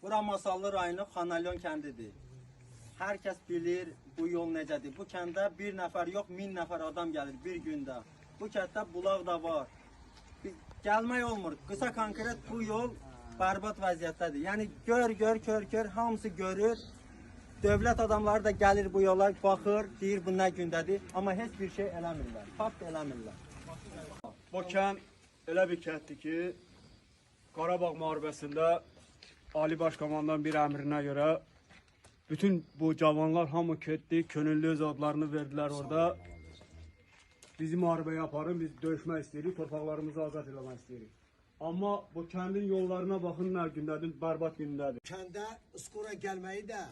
Bura Masallı rayonu Xanalyon kəndidir. Hər kəs bilir bu yol necədir. Bu kəndə bir nəfər yox, 1000 nəfər adam gəlir bir gündə. Bu kənddə bulaq da var. Gəlmək olmur. Qısa konkret bu yol bərbad vəziyyətdədir. Yəni gör, hamısı görür. Dövlət adamları da gəlir bu yola, baxır, deyir bu nə gündədir. Amma heç bir şey eləmirlər. Fakt eləmirlər. Bu kənd elə bir kənddir ki, Qarabağ müharibəsində Ali Başkomandan bir əmrinə görə bütün bu cavanlar hamı getdi, könüllü öz adlarını verdilər orada. Bizi müharibəyə aparın, biz döyüşmək istəyirik, torpaqlarımızı azad eləmək istəyirik. Amma bu kəndin yollarına baxın nə gündədir, bərbad gündədir. Kəndə skora gəlməyi də,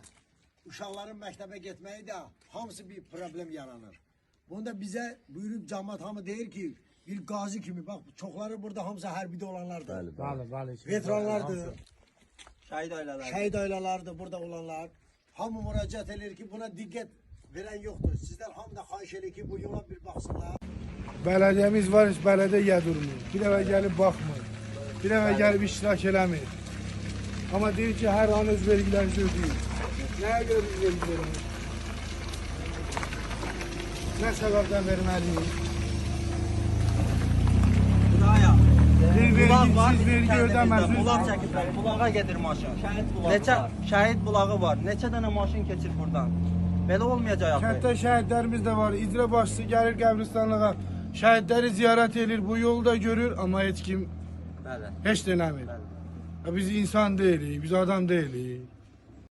uşaqların məktəbə getməyi də hamısı bir problem yaranır. Bunu da bizə buyurub cəmaət hamı deyir ki, bir qazi kimi, bax çoxları burada hamısı hərbidə olanlardır. Bəli. Veteranlardır, Şəhid ailələrdir burada olanlar. Hamı müraciət edir ki, buna diqqət verən yoxdur. Sizlər hamı da xahiş edir ki, bu yola bir baxsınlar. Belediyemiz var, hiç belediye durmuyor. Bir dəfə gelip bakmıyor. Bir dəfə gelip iştirak eləmir. Ama deyir ki, her an öz vergilerinizi ödeyin. Neye göre biz vergi vermiyoruz? Ne sebepten vermeliyiz? Buraya. Bir Bulaq var, vergisiz vergi kəndimizdə. ödəməz. Bulaq çəkiblər, bulağa gedir maşın. Şəhid bulağı var. Neçə dənə maşın keçir buradan. Belə olmayacaq axı. Kentdə şəhidlərimiz də var. İcra başçısı gəlir qəbristanlığa. Şəhidləri ziyarət edir, bu yolu da görür, amma heç kim Bəli. heç denəmir. Biz insan deyilik, biz adam deyilik.